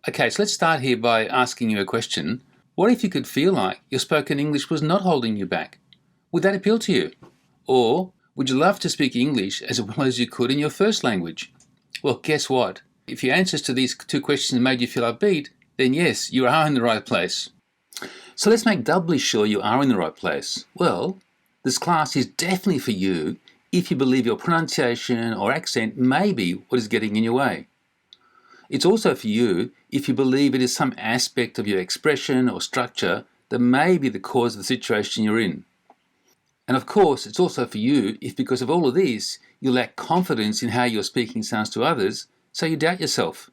Okay, so let's start here by asking you a question. What if you could feel like your spoken English was not holding you back? Would that appeal to you? Or would you love to speak English as well as you could in your first language? Well, guess what? If your answers to these two questions made you feel upbeat, then yes, you are in the right place. So let's make doubly sure you are in the right place. Well, this class is definitely for you if you believe your pronunciation or accent may be what is getting in your way. It's also for you if you believe it is some aspect of your expression or structure that may be the cause of the situation you're in. And of course, it's also for you if because of all of this, you lack confidence in how your speaking sounds to others, so you doubt yourself.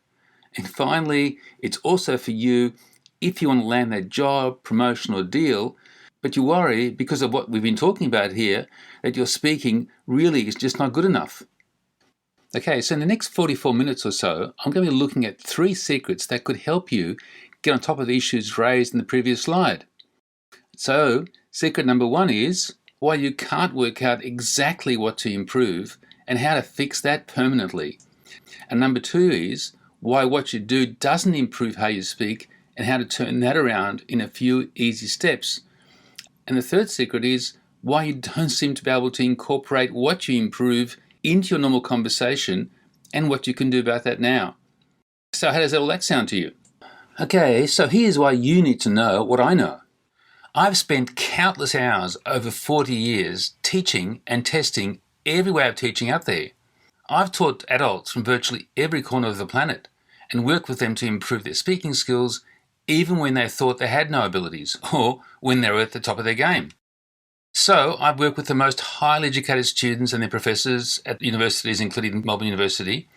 And finally, it's also for you if you want to land that job, promotion or deal, but you worry because of what we've been talking about here, that your speaking really is just not good enough. Okay, so in the next 44 minutes or so, I'm going to be looking at 3 secrets that could help you get on top of the issues raised in the previous slide. So, secret number 1 is why you can't work out exactly what to improve and how to fix that permanently. And number 2 is why what you do doesn't improve how you speak and how to turn that around in a few easy steps. And the third secret is why you don't seem to be able to incorporate what you improve into your normal conversation and what you can do about that now. So how does all that sound to you? Okay, so here's why you need to know what I know. I've spent countless hours over 40 years teaching and testing every way of teaching out there. I've taught adults from virtually every corner of the planet and worked with them to improve their speaking skills even when they thought they had no abilities or when they were at the top of their game. So I've worked with the most highly educated students and their professors at universities, including Melbourne University.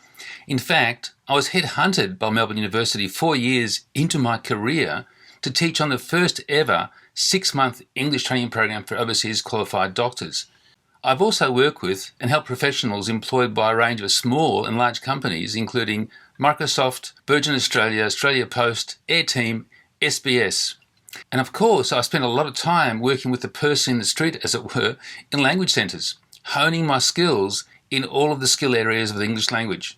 In fact, I was headhunted by Melbourne University 4 years into my career to teach on the first ever 6-month English training program for overseas qualified doctors. I've also worked with and helped professionals employed by a range of small and large companies, including Microsoft, Virgin Australia, Australia Post, Airteam, SBS. And of course, I spent a lot of time working with the person in the street, as it were, in language centres, honing my skills in all of the skill areas of the English language.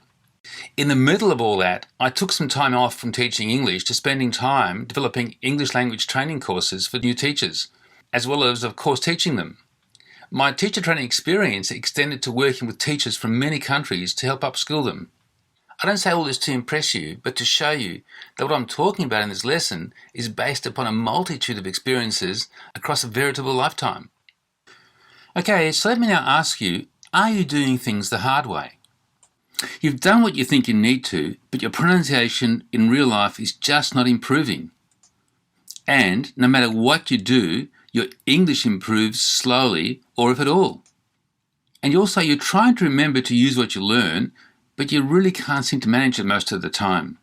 In the middle of all that, I took some time off from teaching English to spending time developing English language training courses for new teachers, as well as, of course, teaching them. My teacher training experience extended to working with teachers from many countries to help upskill them. I don't say all this to impress you, but to show you that what I'm talking about in this lesson is based upon a multitude of experiences across a veritable lifetime. Okay, so let me now ask you, are you doing things the hard way? You've done what you think you need to, but your pronunciation in real life is just not improving. And no matter what you do, your English improves slowly or if at all. And also you're trying to remember to use what you learn, but you really can't seem to manage it most of the time.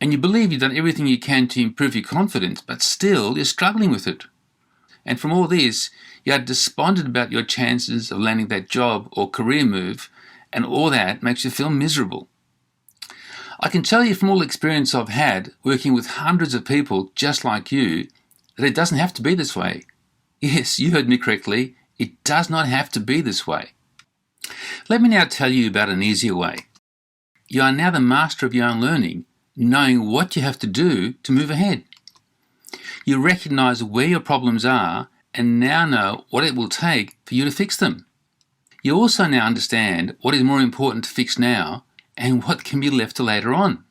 And you believe you've done everything you can to improve your confidence, but still you're struggling with it. And from all this, you are despondent about your chances of landing that job or career move, and all that makes you feel miserable. I can tell you from all the experience I've had working with hundreds of people just like you, that it doesn't have to be this way. Yes, you heard me correctly, it does not have to be this way. Let me now tell you about an easier way. You are now the master of your own learning, knowing what you have to do to move ahead. You recognize where your problems are and now know what it will take for you to fix them. You also now understand what is more important to fix now and what can be left to later on.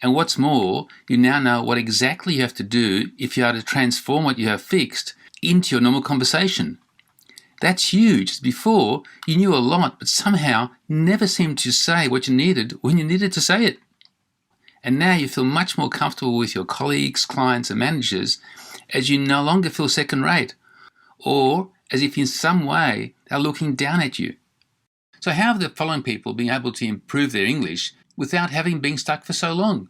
And what's more, you now know what exactly you have to do if you are to transform what you have fixed into your normal conversation. That's huge, as before you knew a lot but somehow never seemed to say what you needed when you needed to say it. And now you feel much more comfortable with your colleagues, clients and managers as you no longer feel second rate or as if in some way they're looking down at you. So how have the following people been able to improve their English without having been stuck for so long?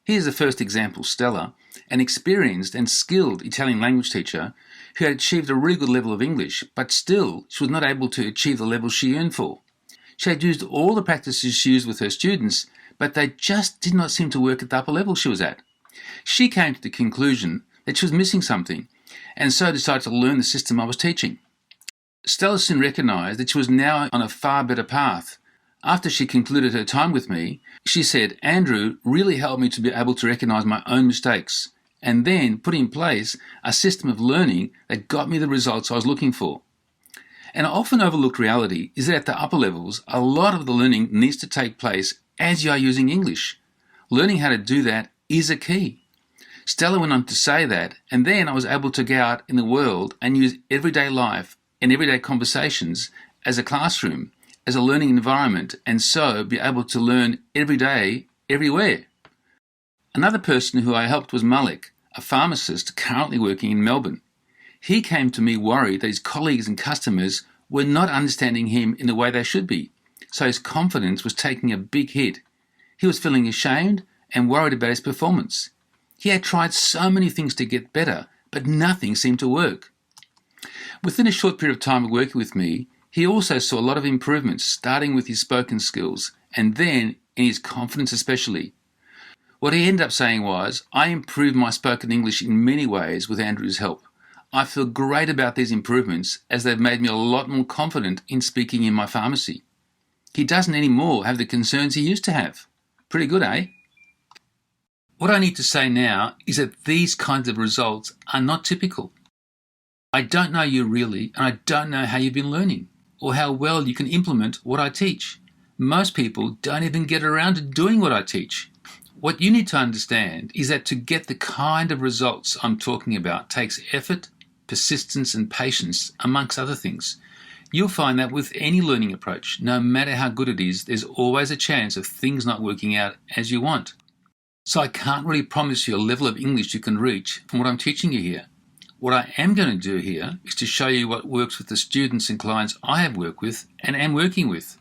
Here's the first example, Stella, an experienced and skilled Italian language teacher who had achieved a really good level of English, but still she was not able to achieve the level she yearned for. She had used all the practices she used with her students, but they just did not seem to work at the upper level she was at. She came to the conclusion that she was missing something, and so decided to learn the system I was teaching. Stella soon recognised that she was now on a far better path. After she concluded her time with me, she said, "Andrew really helped me to be able to recognise my own mistakes and then put in place a system of learning that got me the results I was looking for." An often overlooked reality is that at the upper levels, a lot of the learning needs to take place as you are using English. Learning how to do that is a key. Stella went on to say that, and then I was able to go out in the world and use everyday life and everyday conversations as a classroom, as a learning environment, and so be able to learn every day, everywhere. Another person who I helped was Malik, a pharmacist currently working in Melbourne. He came to me worried that his colleagues and customers were not understanding him in the way they should be, so his confidence was taking a big hit. He was feeling ashamed and worried about his performance. He had tried so many things to get better, but nothing seemed to work. Within a short period of time of working with me, he also saw a lot of improvements, starting with his spoken skills, and then in his confidence especially. What he ended up saying was, "I improved my spoken English in many ways with Andrew's help. I feel great about these improvements as they've made me a lot more confident in speaking in my pharmacy." He doesn't anymore have the concerns he used to have. Pretty good, eh? What I need to say now is that these kinds of results are not typical. I don't know you really, and I don't know how you've been learning, or how well you can implement what I teach. Most people don't even get around to doing what I teach. What you need to understand is that to get the kind of results I'm talking about takes effort, persistence, and patience, amongst other things. You'll find that with any learning approach, no matter how good it is, there's always a chance of things not working out as you want. So I can't really promise you a level of English you can reach from what I'm teaching you here. What I am going to do here is to show you what works with the students and clients I have worked with and am working with.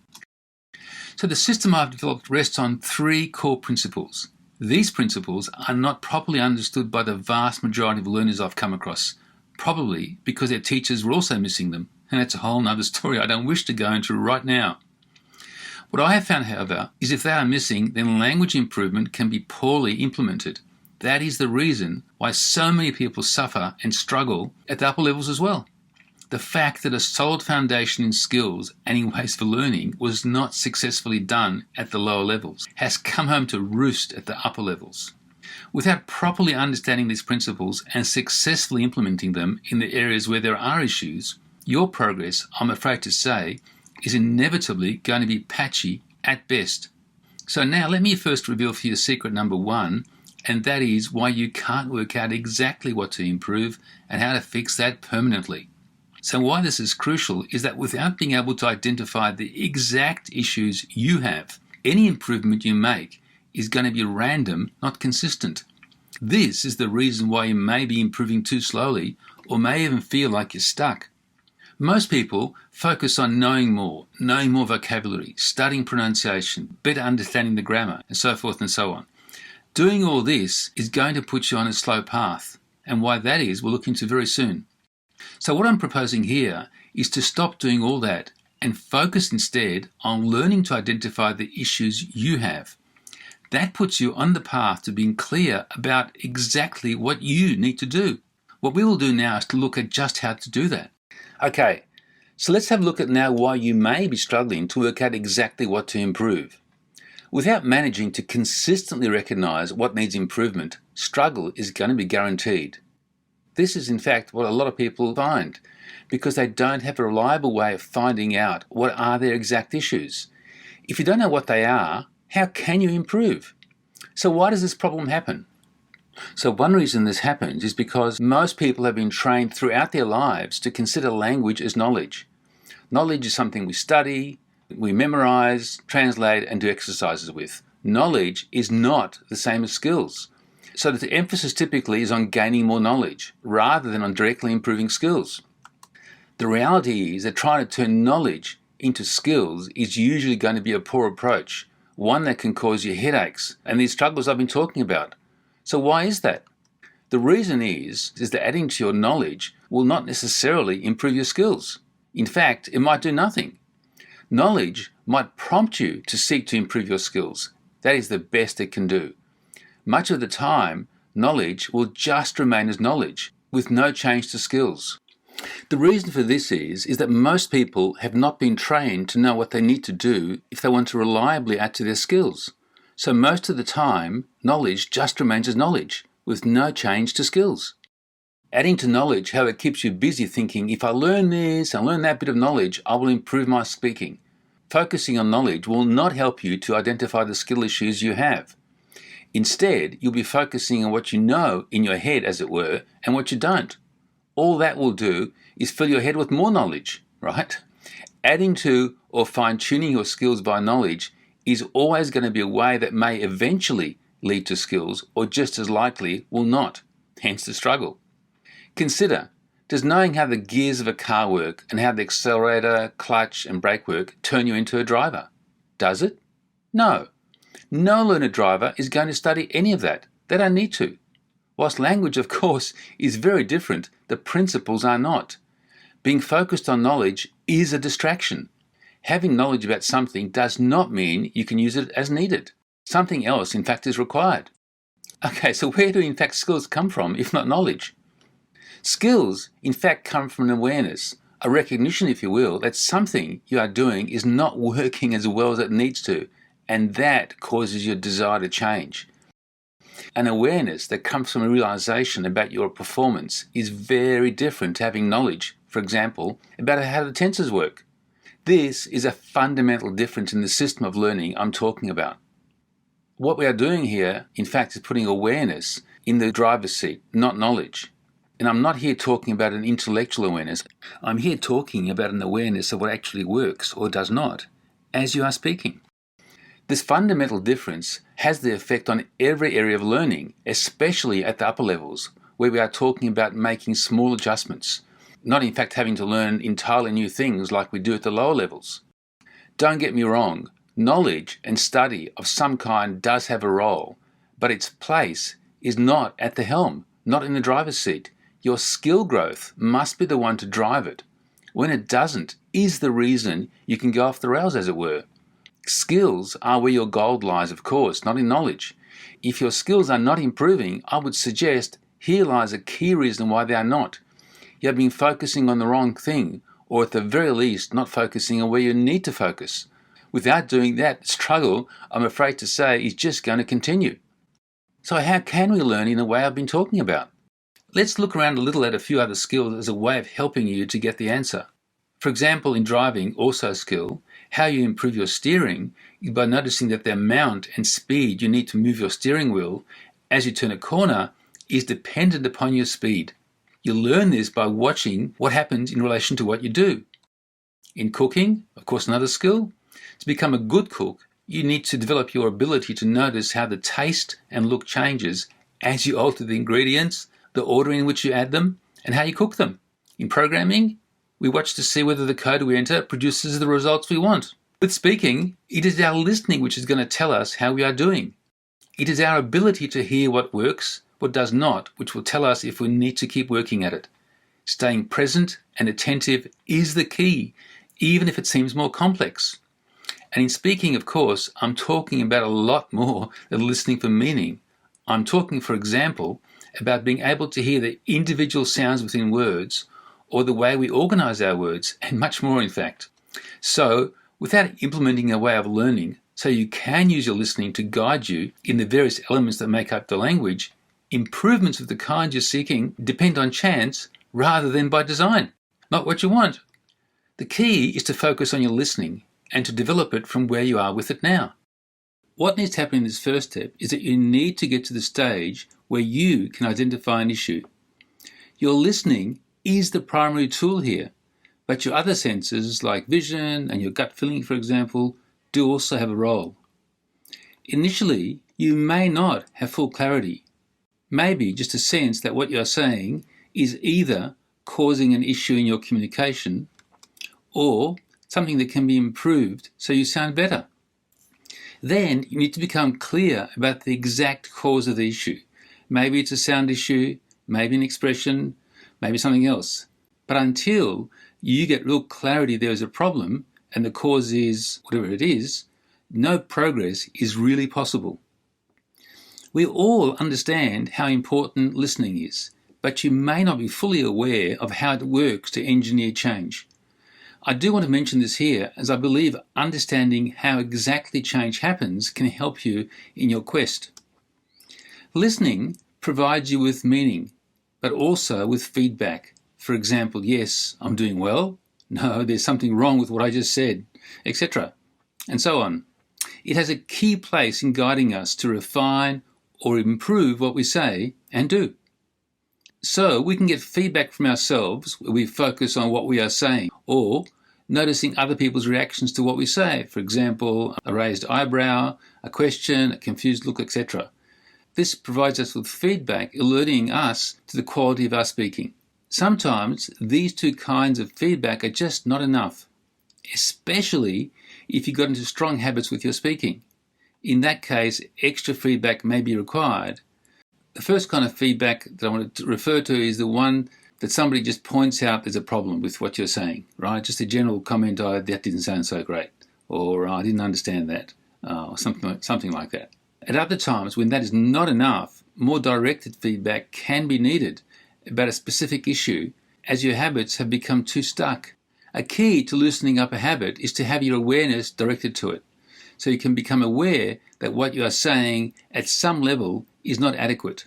So the system I've developed rests on 3 core principles. These principles are not properly understood by the vast majority of learners I've come across, probably because their teachers were also missing them, and that's a whole other story I don't wish to go into right now. What I have found, however, is if they are missing, then language improvement can be poorly implemented. That is the reason why so many people suffer and struggle at the upper levels as well. The fact that a solid foundation in skills and in ways for learning was not successfully done at the lower levels has come home to roost at the upper levels. Without properly understanding these principles and successfully implementing them in the areas where there are issues, your progress, I'm afraid to say, is inevitably going to be patchy at best. So now let me first reveal for you secret number 1, and that is why you can't work out exactly what to improve and how to fix that permanently. So why this is crucial is that without being able to identify the exact issues you have, any improvement you make is going to be random, not consistent. This is the reason why you may be improving too slowly or may even feel like you're stuck. Most people focus on knowing more vocabulary, studying pronunciation, better understanding the grammar, and so forth and so on. Doing all this is going to put you on a slow path, and why that is we'll look into very soon. So what I'm proposing here is to stop doing all that and focus instead on learning to identify the issues you have. That puts you on the path to being clear about exactly what you need to do. What we will do now is to look at just how to do that. Okay, so let's have a look at now why you may be struggling to work out exactly what to improve. Without managing to consistently recognize what needs improvement, struggle is going to be guaranteed. This is in fact what a lot of people find, because they don't have a reliable way of finding out what are their exact issues. If you don't know what they are, how can you improve? So why does this problem happen? So one reason this happens is because most people have been trained throughout their lives to consider language as knowledge. Knowledge is something we study, we memorize, translate, and do exercises with. Knowledge is not the same as skills. So the emphasis typically is on gaining more knowledge rather than on directly improving skills. The reality is that trying to turn knowledge into skills is usually going to be a poor approach, one that can cause you headaches and these struggles I've been talking about. So why is that? The reason is that adding to your knowledge will not necessarily improve your skills. In fact, it might do nothing. Knowledge might prompt you to seek to improve your skills. That is the best it can do. Much of the time, knowledge will just remain as knowledge, with no change to skills. The reason for this is that most people have not been trained to know what they need to do if they want to reliably add to their skills. So most of the time, knowledge just remains as knowledge, with no change to skills. Adding to knowledge, how it keeps you busy thinking, if I learn this and learn that bit of knowledge, I will improve my speaking. Focusing on knowledge will not help you to identify the skill issues you have. Instead, you'll be focusing on what you know in your head, as it were, and what you don't. All that will do is fill your head with more knowledge, right? Adding to or fine-tuning your skills by knowledge is always going to be a way that may eventually lead to skills, or just as likely will not, hence the struggle. Consider, does knowing how the gears of a car work and how the accelerator, clutch and brake work turn you into a driver? Does it? No. No learner driver is going to study any of that. They don't need to. Whilst language, of course, is very different, the principles are not. Being focused on knowledge is a distraction. Having knowledge about something does not mean you can use it as needed. Something else, in fact, is required. Okay, so where do, in fact, skills come from, if not knowledge? Skills, in fact, come from an awareness, a recognition, if you will, that something you are doing is not working as well as it needs to, and that causes your desire to change. An awareness that comes from a realization about your performance is very different to having knowledge, for example, about how the tenses work. This is a fundamental difference in the system of learning I'm talking about. What we are doing here, in fact, is putting awareness in the driver's seat, not knowledge. And I'm not here talking about an intellectual awareness. I'm here talking about an awareness of what actually works or does not, as you are speaking. This fundamental difference has the effect on every area of learning, especially at the upper levels, where we are talking about making small adjustments, not in fact having to learn entirely new things like we do at the lower levels. Don't get me wrong, knowledge and study of some kind does have a role, but its place is not at the helm, not in the driver's seat. Your skill growth must be the one to drive it. When it doesn't, is the reason you can go off the rails, as it were. Skills are where your gold lies, of course, not in knowledge. If your skills are not improving, I would suggest here lies a key reason why they are not. You have been focusing on the wrong thing, or at the very least not focusing on where you need to focus. Without doing that, struggle, I'm afraid to say, is just going to continue. So how can we learn in the way I've been talking about? Let's look around a little at a few other skills as a way of helping you to get the answer. For example, in driving, also a skill, how you improve your steering is by noticing that the amount and speed you need to move your steering wheel as you turn a corner is dependent upon your speed. You learn this by watching what happens in relation to what you do. In cooking, of course, another skill, to become a good cook, you need to develop your ability to notice how the taste and look changes as you alter the ingredients, the order in which you add them, and how you cook them. In programming, we watch to see whether the code we enter produces the results we want. With speaking, it is our listening which is going to tell us how we are doing. It is our ability to hear what works, what does not, which will tell us if we need to keep working at it. Staying present and attentive is the key, even if it seems more complex. And in speaking, of course, I'm talking about a lot more than listening for meaning. I'm talking, for example, about being able to hear the individual sounds within words, or the way we organize our words, and much more, in fact. So, without implementing a way of learning, so you can use your listening to guide you in the various elements that make up the language, improvements of the kind you're seeking depend on chance rather than by design, not what you want. The key is to focus on your listening and to develop it from where you are with it now. What needs to happen in this first step is that you need to get to the stage where you can identify an issue. Your listening is the primary tool here, but your other senses like vision and your gut feeling, for example, do also have a role. Initially, you may not have full clarity, maybe just a sense that what you're saying is either causing an issue in your communication or something that can be improved so you sound better. Then you need to become clear about the exact cause of the issue. Maybe it's a sound issue, maybe an expression, maybe something else. But until you get real clarity there is a problem and the cause is whatever it is, no progress is really possible. We all understand how important listening is. but you may not be fully aware of how it works to engineer change. I do want to mention this here, as I believe understanding how exactly change happens can help you in your quest. Listening provides you with meaning, but also with feedback. For example, yes, I'm doing well. No, there's something wrong with what I just said, etc. and so on. It has a key place in guiding us to refine or improve what we say and do. So we can get feedback from ourselves where we focus on what we are saying, or noticing other people's reactions to what we say. For example, a raised eyebrow, a question, a confused look, etc. This provides us with feedback, alerting us to the quality of our speaking. Sometimes these two kinds of feedback are just not enough, especially if you got into strong habits with your speaking. In that case, extra feedback may be required. The first kind of feedback that I want to refer to is the one that somebody just points out there's a problem with what you're saying, right? Just a general comment, oh, that didn't sound so great, or I didn't understand that, or something like that. At other times, when that is not enough, more directed feedback can be needed about a specific issue as your habits have become too stuck. A key to loosening up a habit is to have your awareness directed to it, so you can become aware that what you are saying at some level is not adequate.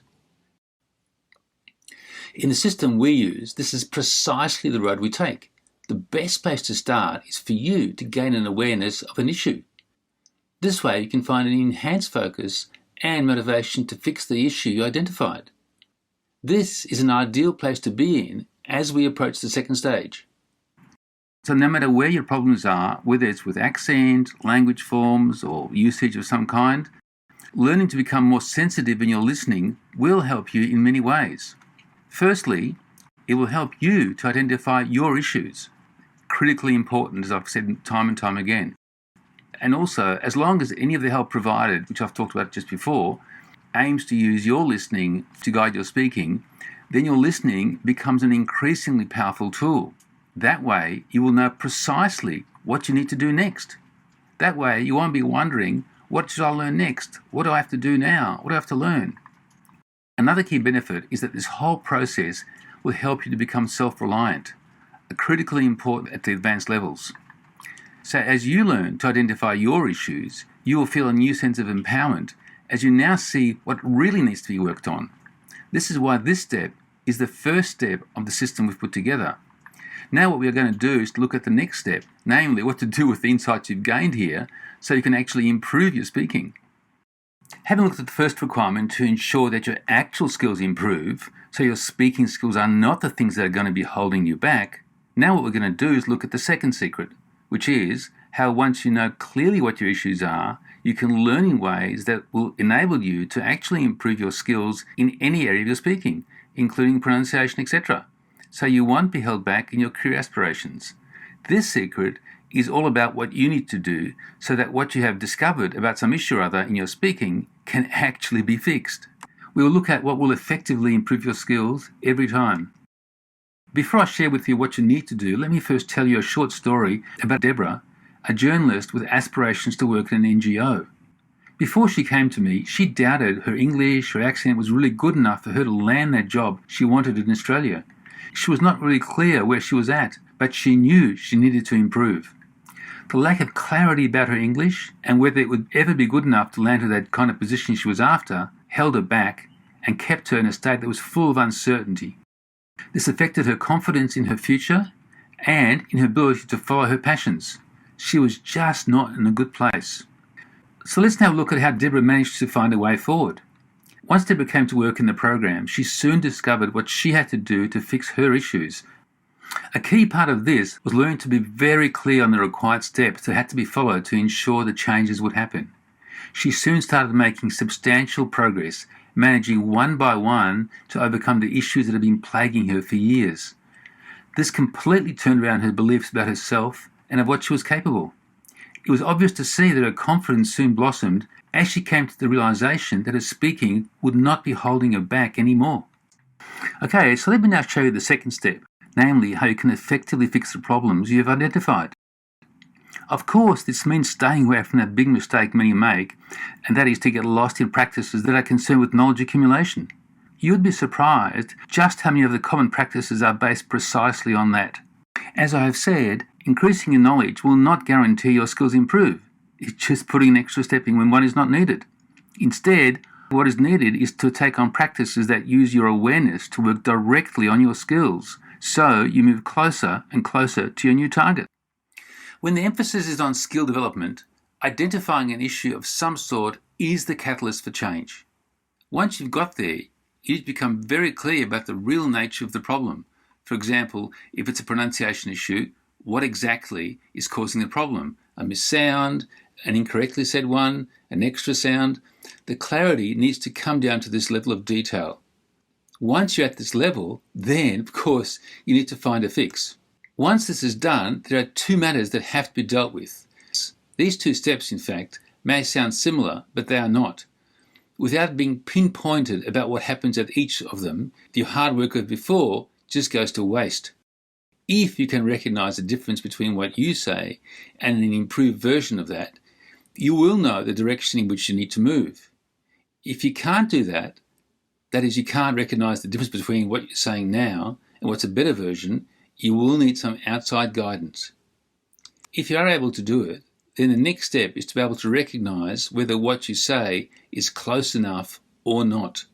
In the system we use, this is precisely the road we take. The best place to start is for you to gain an awareness of an issue. This way you can find an enhanced focus and motivation to fix the issue you identified. This is an ideal place to be in as we approach the second stage. So no matter where your problems are, whether it's with accent, language forms, or usage of some kind, learning to become more sensitive in your listening will help you in many ways. Firstly, it will help you to identify your issues. Critically important, as I've said time and time again. And also, as long as any of the help provided, which I've talked about just before, aims to use your listening to guide your speaking, then your listening becomes an increasingly powerful tool. That way, you will know precisely what you need to do next. That way, you won't be wondering, what should I learn next? What do I have to do now? What do I have to learn? Another key benefit is that this whole process will help you to become self-reliant, critically important at the advanced levels. So as you learn to identify your issues, you will feel a new sense of empowerment as you now see what really needs to be worked on. This is why this step is the first step of the system we've put together. Now what we are going to do is to look at the next step, namely what to do with the insights you've gained here so you can actually improve your speaking. Having looked at the first requirement to ensure that your actual skills improve, so your speaking skills are not the things that are going to be holding you back, now what we're going to do is look at the second secret, which is how once you know clearly what your issues are, you can learn in ways that will enable you to actually improve your skills in any area of your speaking, including pronunciation, etc. So you won't be held back in your career aspirations. This secret is all about what you need to do so that what you have discovered about some issue or other in your speaking can actually be fixed. We will look at what will effectively improve your skills every time. Before I share with you what you need to do, let me first tell you a short story about Deborah, a journalist with aspirations to work in an NGO. Before she came to me, she doubted her English, her accent was really good enough for her to land that job she wanted in Australia. She was not really clear where she was at, but she knew she needed to improve. The lack of clarity about her English and whether it would ever be good enough to land her that kind of position she was after held her back and kept her in a state that was full of uncertainty. This affected her confidence in her future and in her ability to follow her passions. She was just not in a good place. So let's now look at how Deborah managed to find a way forward. Once Deborah came to work in the program, she soon discovered what she had to do to fix her issues. A key part of this was learning to be very clear on the required steps that had to be followed to ensure the changes would happen. She soon started making substantial progress, managing one by one to overcome the issues that had been plaguing her for years. This completely turned around her beliefs about herself and of what she was capable. It was obvious to see that her confidence soon blossomed as she came to the realization that her speaking would not be holding her back anymore. Okay, so let me now show you the second step, namely how you can effectively fix the problems you have identified. Of course, this means staying away from that big mistake many make, and that is to get lost in practices that are concerned with knowledge accumulation. You'd be surprised just how many of the common practices are based precisely on that. As I have said, increasing your knowledge will not guarantee your skills improve. It's just putting an extra step in when one is not needed. Instead, what is needed is to take on practices that use your awareness to work directly on your skills, so you move closer and closer to your new target. When the emphasis is on skill development, identifying an issue of some sort is the catalyst for change. Once you've got there, you become very clear about the real nature of the problem. For example, if it's a pronunciation issue, what exactly is causing the problem? A missound, an incorrectly said one, an extra sound? The clarity needs to come down to this level of detail. Once you're at this level, then, of course, you need to find a fix. Once this is done, there are two matters that have to be dealt with. These two steps, in fact, may sound similar, but they are not. Without being pinpointed about what happens at each of them, the hard work of before just goes to waste. If you can recognize the difference between what you say and an improved version of that, you will know the direction in which you need to move. If you can't do that, that is, you can't recognize the difference between what you're saying now and what's a better version, you will need some outside guidance. If you are able to do it, then the next step is to be able to recognize whether what you say is close enough or not.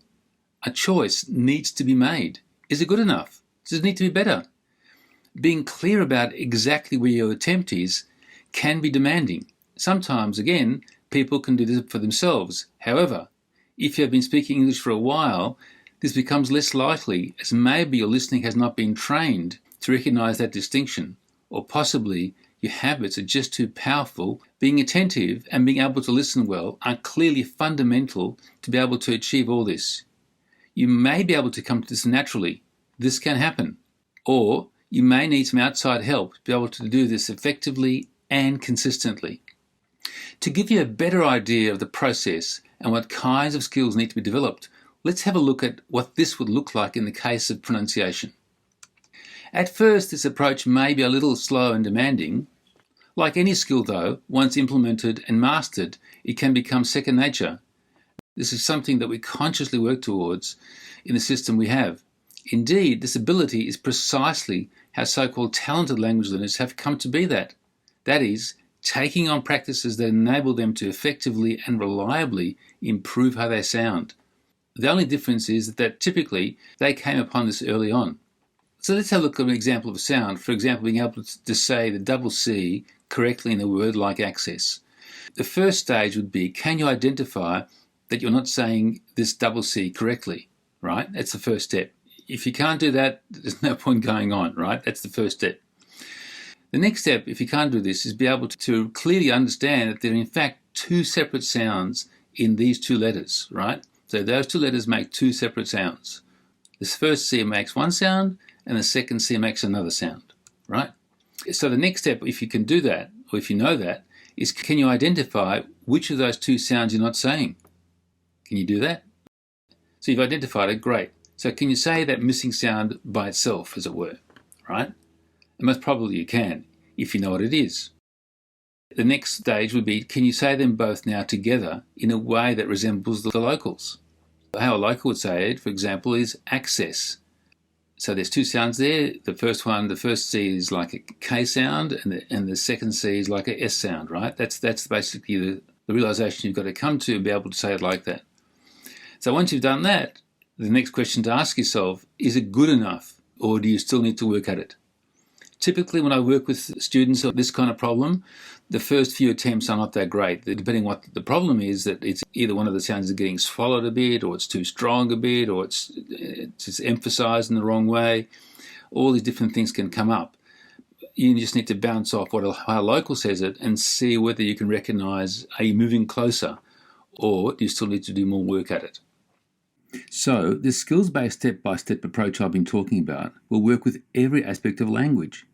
A choice needs to be made. Is it good enough? Does it need to be better? Being clear about exactly where your attempt is can be demanding. Sometimes, again, people can do this for themselves. However, if you have been speaking English for a while, this becomes less likely, as maybe your listening has not been trained to recognize that distinction, or possibly your habits are just too powerful. Being attentive and being able to listen well are clearly fundamental to be able to achieve all this. You may be able to come to this naturally. This can happen. Or you may need some outside help to be able to do this effectively and consistently. To give you a better idea of the process and what kinds of skills need to be developed, let's have a look at what this would look like in the case of pronunciation. At first, this approach may be a little slow and demanding. Like any skill, though, once implemented and mastered, it can become second nature. This is something that we consciously work towards in the system we have. Indeed, this ability is precisely how so-called talented language learners have come to be that. That is, taking on practices that enable them to effectively and reliably improve how they sound. The only difference is that typically they came upon this early on. So let's have a look at an example of a sound. For example, being able to say the double C correctly in a word like access. The first stage would be, can you identify that you're not saying this double C correctly, right? That's the first step. If you can't do that, there's no point going on, right? That's the first step. The next step, if you can't do this, is be able to clearly understand that there are in fact two separate sounds in these two letters, right? So those two letters make two separate sounds. This first C makes one sound, and the second C makes another sound, right? So the next step, if you can do that, or if you know that, is can you identify which of those two sounds you're not saying? Can you do that? So you've identified it, great. So can you say that missing sound by itself, as it were, right? And most probably you can, if you know what it is. The next stage would be, can you say them both now together in a way that resembles the locals? How a local would say it, for example, is access. So there's two sounds there. The first C is like a K sound, and the second C is like a S sound, right? That's basically the realization you've got to come to and be able to say it like that. So once you've done that, the next question to ask yourself, is it good enough, or do you still need to work at it? Typically, when I work with students on this kind of problem, the first few attempts are not that great. Depending on what the problem is, that it's either one of the sounds is getting swallowed a bit, or it's too strong a bit, or it's emphasized in the wrong way. All these different things can come up. You just need to bounce off how a local says it and see whether you can recognize, are you moving closer, or do you still need to do more work at it? So, this skills-based step-by-step approach I've been talking about will work with every aspect of language.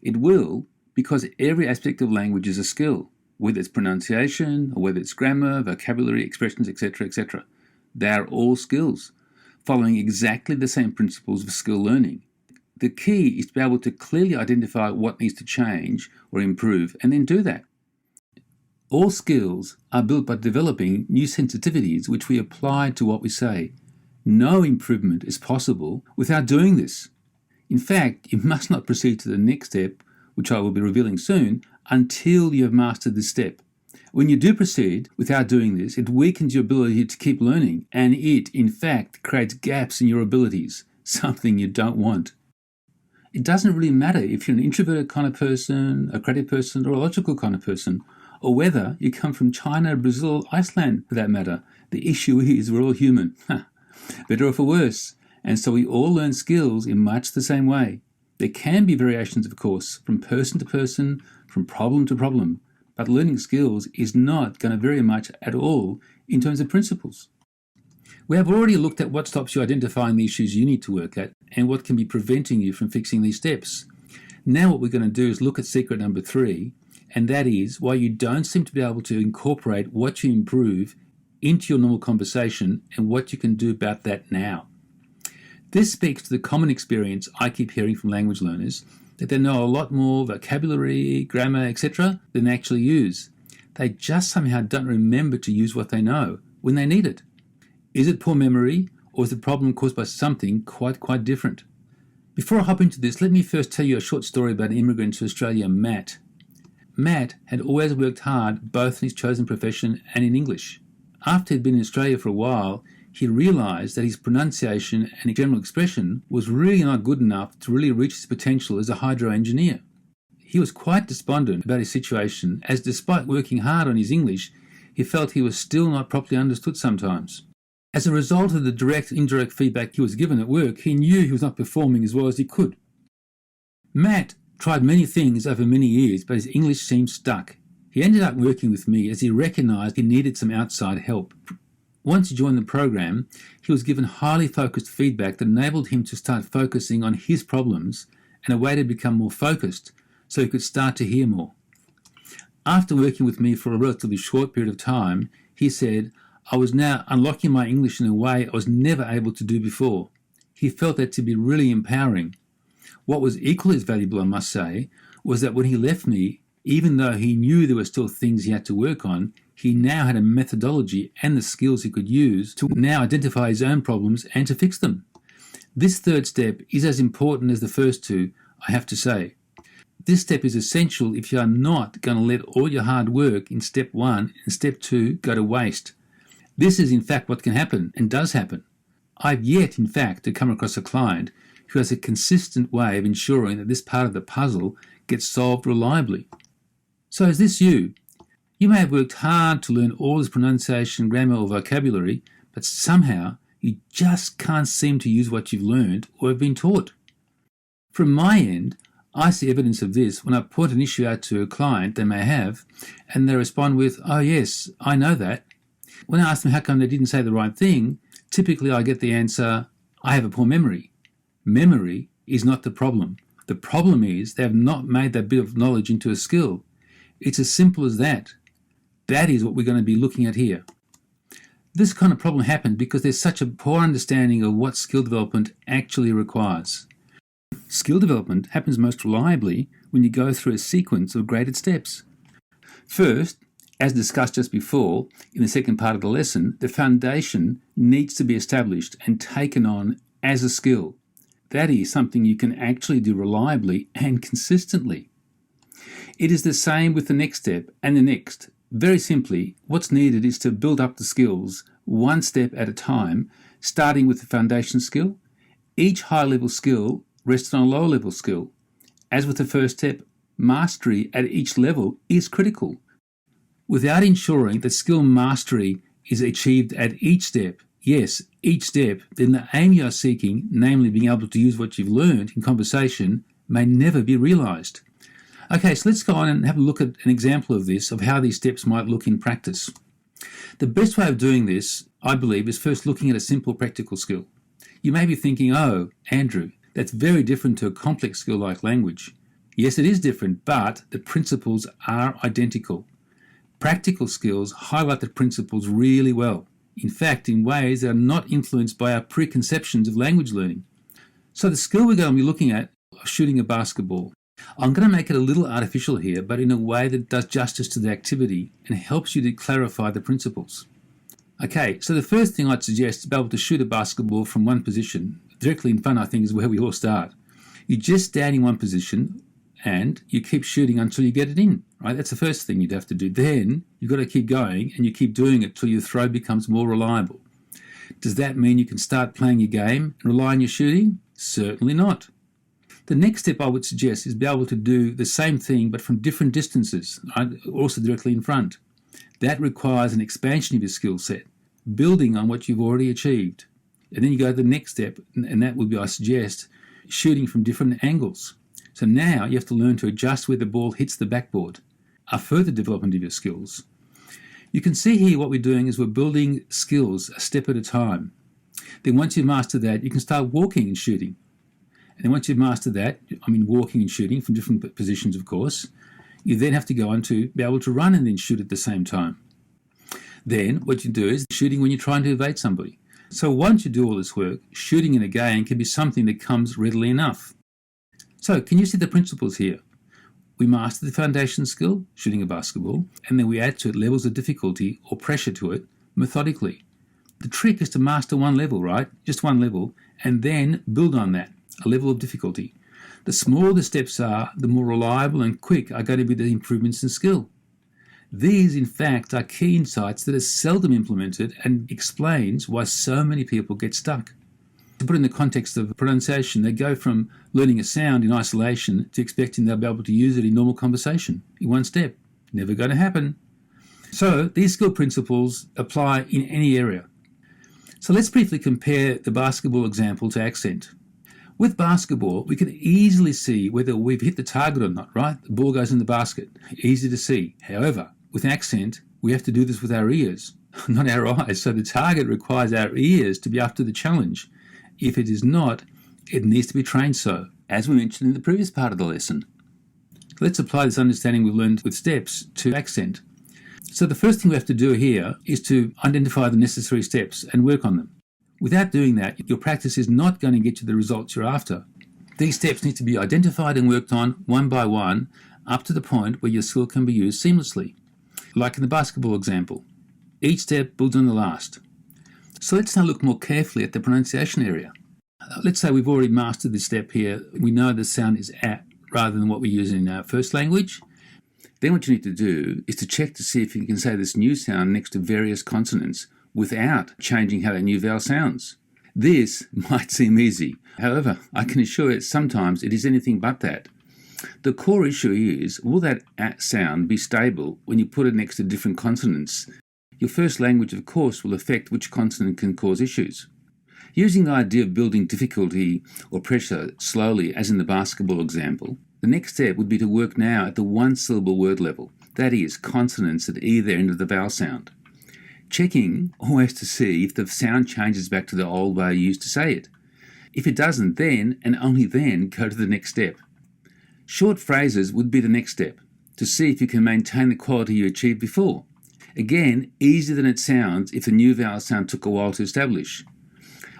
It will, because every aspect of language is a skill, whether it's pronunciation, or whether it's grammar, vocabulary, expressions, etc., etc. They are all skills, following exactly the same principles of skill learning. The key is to be able to clearly identify what needs to change or improve, and then do that. All skills are built by developing new sensitivities which we apply to what we say. No improvement is possible without doing this. In fact, you must not proceed to the next step, which I will be revealing soon, until you have mastered this step. When you do proceed without doing this, it weakens your ability to keep learning, and it, in fact, creates gaps in your abilities, something you don't want. It doesn't really matter if you're an introverted kind of person, a creative person, or a logical kind of person, or whether you come from China, Brazil, Iceland, for that matter. The issue is we're all human. Better or for worse. And so we all learn skills in much the same way. There can be variations, of course, from person to person, from problem to problem, but learning skills is not going to vary much at all in terms of principles. We have already looked at what stops you identifying the issues you need to work at and what can be preventing you from fixing these steps. Now what we're going to do is look at secret number 3, and that is why you don't seem to be able to incorporate what you improve into your normal conversation and what you can do about that now. This speaks to the common experience I keep hearing from language learners that they know a lot more vocabulary, grammar, etc. than they actually use. They just somehow don't remember to use what they know when they need it. Is it poor memory, or is the problem caused by something quite different? Before I hop into this, let me first tell you a short story about an immigrant to Australia, Matt. Matt had always worked hard both in his chosen profession and in English. After he'd been in Australia for a while, he realised that his pronunciation and general expression was really not good enough to really reach his potential as a hydro engineer. He was quite despondent about his situation, as despite working hard on his English, he felt he was still not properly understood sometimes. As a result of the direct and indirect feedback he was given at work, he knew he was not performing as well as he could. Matt tried many things over many years, but his English seemed stuck. He ended up working with me as he recognised he needed some outside help. Once he joined the program, he was given highly focused feedback that enabled him to start focusing on his problems and a way to become more focused so he could start to hear more. After working with me for a relatively short period of time, he said, I was now unlocking my English in a way I was never able to do before. He felt that to be really empowering. What was equally as valuable, I must say, was that when he left me, even though he knew there were still things he had to work on, he now had a methodology and the skills he could use to now identify his own problems and to fix them. This third step is as important as the first two, I have to say. This step is essential if you are not going to let all your hard work in step 1 and step 2 go to waste. This is in fact what can happen and does happen. I've yet in fact to come across a client who has a consistent way of ensuring that this part of the puzzle gets solved reliably. So is this you? You may have worked hard to learn all this pronunciation, grammar or vocabulary, but somehow you just can't seem to use what you've learned or have been taught. From my end, I see evidence of this when I point an issue out to a client they may have, and they respond with, oh yes, I know that. When I ask them how come they didn't say the right thing, typically I get the answer, I have a poor memory. Memory is not the problem. The problem is they have not made that bit of knowledge into a skill. It's as simple as that. That is what we're going to be looking at here. This kind of problem happens because there's such a poor understanding of what skill development actually requires. Skill development happens most reliably when you go through a sequence of graded steps. First, as discussed just before, in the second part of the lesson, the foundation needs to be established and taken on as a skill. That is something you can actually do reliably and consistently. It is the same with the next step and the next. Very simply, what's needed is to build up the skills one step at a time, starting with the foundation skill. Each high-level skill rests on a lower-level skill. As with the first step, mastery at each level is critical. Without ensuring that skill mastery is achieved at each step, yes, each step, then the aim you are seeking, namely being able to use what you've learned in conversation, may never be realised. Okay, so let's go on and have a look at an example of this, of how these steps might look in practice. The best way of doing this, I believe, is first looking at a simple practical skill. You may be thinking, oh, Andrew, that's very different to a complex skill like language. Yes, it is different, but the principles are identical. Practical skills highlight the principles really well. In fact, in ways that are not influenced by our preconceptions of language learning. So the skill we're going to be looking at is shooting a basketball. I'm going to make it a little artificial here, but in a way that does justice to the activity and helps you to clarify the principles. Okay, so the first thing I'd suggest is to be able to shoot a basketball from one position. Directly in front, I think, is where we all start. You just stand in one position and you keep shooting until you get it in, right? That's the first thing you'd have to do. Then you've got to keep going and you keep doing it till your throw becomes more reliable. Does that mean you can start playing your game and rely on your shooting? Certainly not. The next step I would suggest is be able to do the same thing but from different distances, right? Also directly in front. That requires an expansion of your skill set, building on what you've already achieved. And then you go to the next step, and that would be, I suggest, shooting from different angles. So now you have to learn to adjust where the ball hits the backboard, a further development of your skills. You can see here what we're doing is we're building skills a step at a time. Then once you've mastered that, you can start walking and shooting. And then once you've mastered that, I mean walking and shooting from different positions, of course, you then have to go on to be able to run and then shoot at the same time. Then what you do is shooting when you're trying to evade somebody. So once you do all this work, shooting in a game can be something that comes readily enough. So can you see the principles here? We master the foundation skill, shooting a basketball, and then we add to it levels of difficulty or pressure to it methodically. The trick is to master one level, right? Just one level, and then build on that, a level of difficulty. The smaller the steps are, the more reliable and quick are going to be the improvements in skill. These, in fact, are key insights that are seldom implemented and explains why so many people get stuck. To put in the context of pronunciation, they go from learning a sound in isolation to expecting they'll be able to use it in normal conversation in one step. Never going to happen. So these skill principles apply in any area. So let's briefly compare the basketball example to accent. With basketball, we can easily see whether we've hit the target or not, right? The ball goes in the basket. Easy to see. However, with accent, we have to do this with our ears, not our eyes. So the target requires our ears to be up to the challenge. If it is not, it needs to be trained so, as we mentioned in the previous part of the lesson. Let's apply this understanding we've learned with steps to accent. So the first thing we have to do here is to identify the necessary steps and work on them. Without doing that, your practice is not going to get you the results you're after. These steps need to be identified and worked on one by one up to the point where your skill can be used seamlessly. Like in the basketball example, each step builds on the last. So let's now look more carefully at the pronunciation area. Let's say we've already mastered this step here. We know the sound is at rather than what we use in our first language. Then what you need to do is to check to see if you can say this new sound next to various consonants without changing how that new vowel sounds. This might seem easy. However, I can assure you sometimes it is anything but that. The core issue is, will that at sound be stable when you put it next to different consonants? Your first language, of course, will affect which consonant can cause issues. Using the idea of building difficulty or pressure slowly, as in the basketball example, the next step would be to work now at the one-syllable word level, that is, consonants at either end of the vowel sound. Checking always to see if the sound changes back to the old way you used to say it. If it doesn't, then, and only then, go to the next step. Short phrases would be the next step, to see if you can maintain the quality you achieved before. Again, easier than it sounds if the new vowel sound took a while to establish.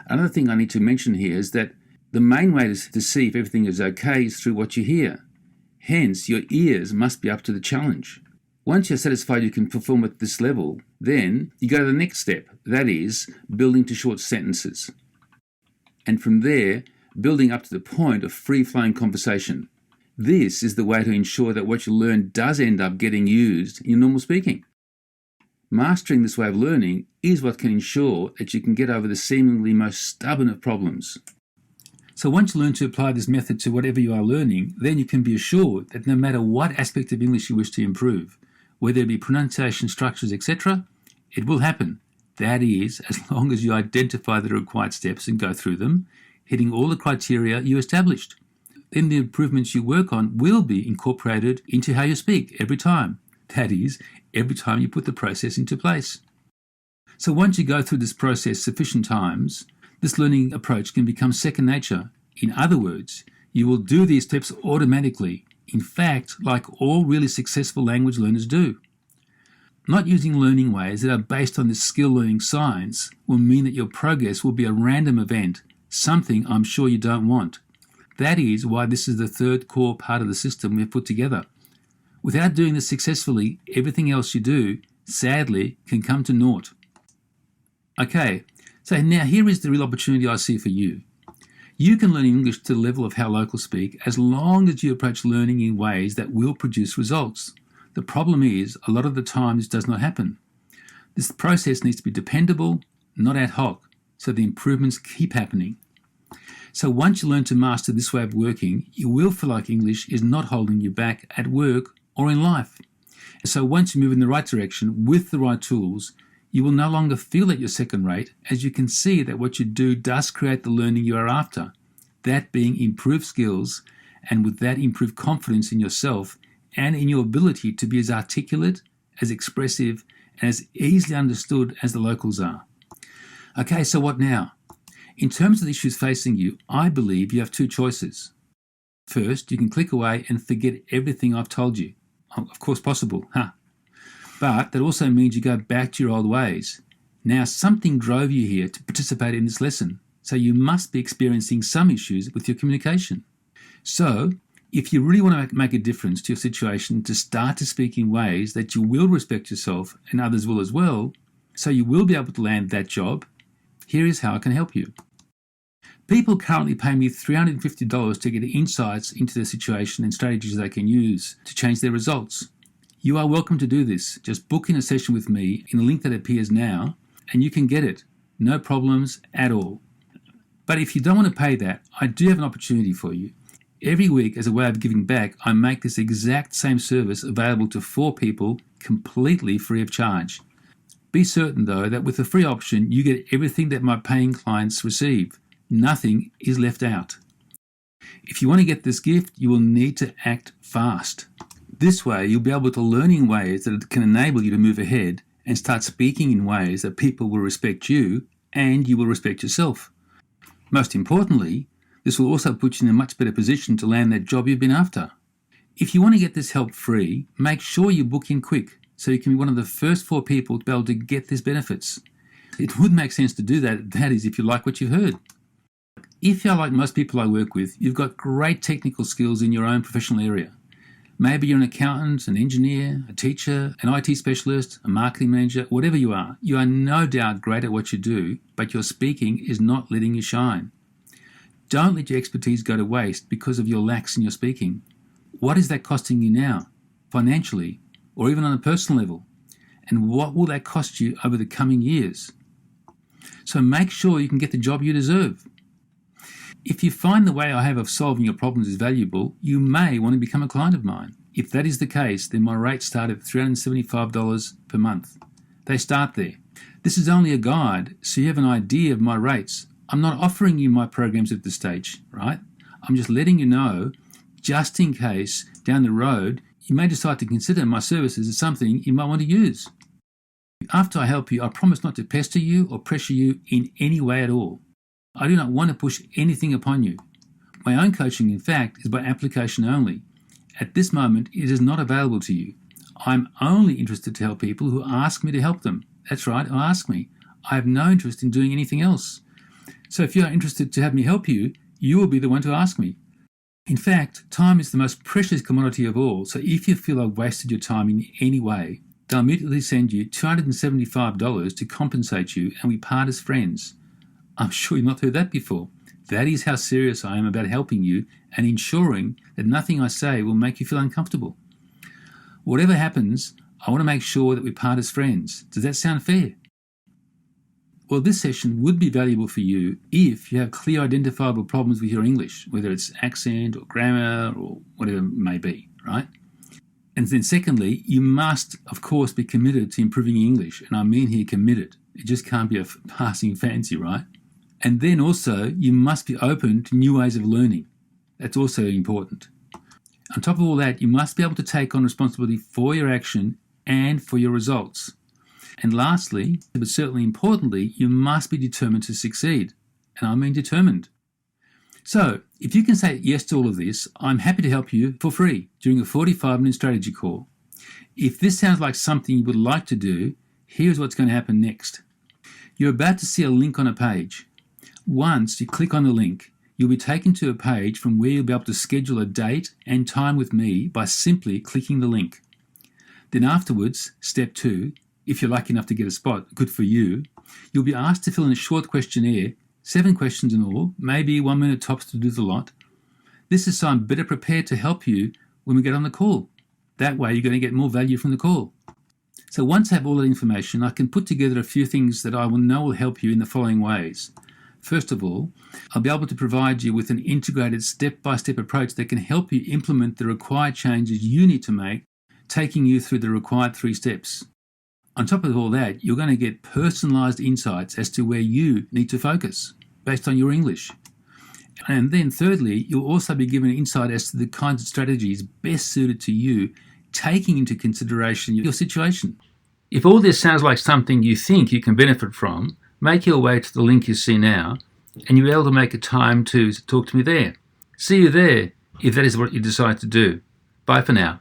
Another thing I need to mention here is that the main way to see if everything is okay is through what you hear. Hence, your ears must be up to the challenge. Once you're satisfied you can perform at this level, then you go to the next step, that is, building to short sentences. And from there, building up to the point of free-flowing conversation. This is the way to ensure that what you learn does end up getting used in your normal speaking. Mastering this way of learning is what can ensure that you can get over the seemingly most stubborn of problems. So once you learn to apply this method to whatever you are learning, then you can be assured that no matter what aspect of English you wish to improve, whether it be pronunciation, structures, etc., it will happen. That is, as long as you identify the required steps and go through them, hitting all the criteria you established. Then the improvements you work on will be incorporated into how you speak every time. That is, every time you put the process into place. So once you go through this process sufficient times, this learning approach can become second nature. In other words, you will do these steps automatically, in fact, like all really successful language learners do. Not using learning ways that are based on this skill learning science will mean that your progress will be a random event, something I'm sure you don't want. That is why this is the third core part of the system we've put together. Without doing this successfully, everything else you do, sadly, can come to naught. Okay, so now here is the real opportunity I see for you. You can learn English to the level of how locals speak as long as you approach learning in ways that will produce results. The problem is, a lot of the time this does not happen. This process needs to be dependable, not ad hoc, so the improvements keep happening. So once you learn to master this way of working, you will feel like English is not holding you back at work or in life. So once you move in the right direction with the right tools, you will no longer feel that you're second rate, as you can see that what you do does create the learning you are after, that being improved skills, and with that improved confidence in yourself and in your ability to be as articulate, as expressive, and as easily understood as the locals are. Okay, so what now? In terms of the issues facing you, I believe you have two choices. First, you can click away and forget everything I've told you. Of course possible, huh? But that also means you go back to your old ways. Now, something drove you here to participate in this lesson, so you must be experiencing some issues with your communication. So, if you really want to make a difference to your situation, to start to speak in ways that you will respect yourself and others will as well, so you will be able to land that job, here is how I can help you. People currently pay me $350 to get insights into their situation and strategies they can use to change their results. You are welcome to do this. Just book in a session with me in the link that appears now, and you can get it. No problems at all. But if you don't want to pay that, I do have an opportunity for you. Every week, as a way of giving back, I make this exact same service available to 4 people completely free of charge. Be certain, though, that with the free option, you get everything that my paying clients receive. Nothing is left out. If you want to get this gift, you will need to act fast. This way, you'll be able to learn in ways that can enable you to move ahead and start speaking in ways that people will respect you and you will respect yourself. Most importantly, this will also put you in a much better position to land that job you've been after. If you want to get this help free, make sure you book in quick so you can be one of the first 4 people to be able to get these benefits. It would make sense to do that, that is if you like what you've heard. If you're like most people I work with, you've got great technical skills in your own professional area. Maybe you're an accountant, an engineer, a teacher, an IT specialist, a marketing manager, whatever you are no doubt great at what you do, but your speaking is not letting you shine. Don't let your expertise go to waste because of your lacks in your speaking. What is that costing you now, financially, or even on a personal level? And what will that cost you over the coming years? So make sure you can get the job you deserve. If you find the way I have of solving your problems is valuable, you may want to become a client of mine. If that is the case, then my rates start at $375 per month. They start there. This is only a guide, so you have an idea of my rates. I'm not offering you my programs at this stage, right? I'm just letting you know, just in case down the road you may decide to consider my services as something you might want to use. After I help you, I promise not to pester you or pressure you in any way at all. I do not want to push anything upon you. My own coaching, in fact, is by application only. At this moment, it is not available to you. I'm only interested to help people who ask me to help them. That's right, who ask me. I have no interest in doing anything else. So if you are interested to have me help you, you will be the one to ask me. In fact, time is the most precious commodity of all, so if you feel I've wasted your time in any way, they'll immediately send you $275 to compensate you and we part as friends. I'm sure you've not heard that before. That is how serious I am about helping you and ensuring that nothing I say will make you feel uncomfortable. Whatever happens, I want to make sure that we part as friends. Does that sound fair? Well, this session would be valuable for you if you have clear identifiable problems with your English, whether it's accent or grammar or whatever it may be, right? And then secondly, you must, of course, be committed to improving your English. And I mean here committed. It just can't be a passing fancy, right? And then also, you must be open to new ways of learning. That's also important. On top of all that, you must be able to take on responsibility for your action and for your results. And lastly, but certainly importantly, you must be determined to succeed. And I mean determined. So, if you can say yes to all of this, I'm happy to help you for free during a 45-minute strategy call. If this sounds like something you would like to do, here's what's going to happen next. You're about to see a link on a page. Once you click on the link, you'll be taken to a page from where you'll be able to schedule a date and time with me by simply clicking the link. Then afterwards, step 2, if you're lucky enough to get a spot, good for you, you'll be asked to fill in a short questionnaire, 7 questions in all, maybe 1 minute tops to do the lot. This is so I'm better prepared to help you when we get on the call. That way you're going to get more value from the call. So once I have all that information, I can put together a few things that I will know will help you in the following ways. First of all, I'll be able to provide you with an integrated step-by-step approach that can help you implement the required changes you need to make, taking you through the required 3 steps. On top of all that, you're going to get personalised insights as to where you need to focus based on your English. And then thirdly, you'll also be given insight as to the kinds of strategies best suited to you, taking into consideration your situation. If all this sounds like something you think you can benefit from, make your way to the link you see now, and you'll be able to make a time to talk to me there. See you there, if that is what you decide to do. Bye for now.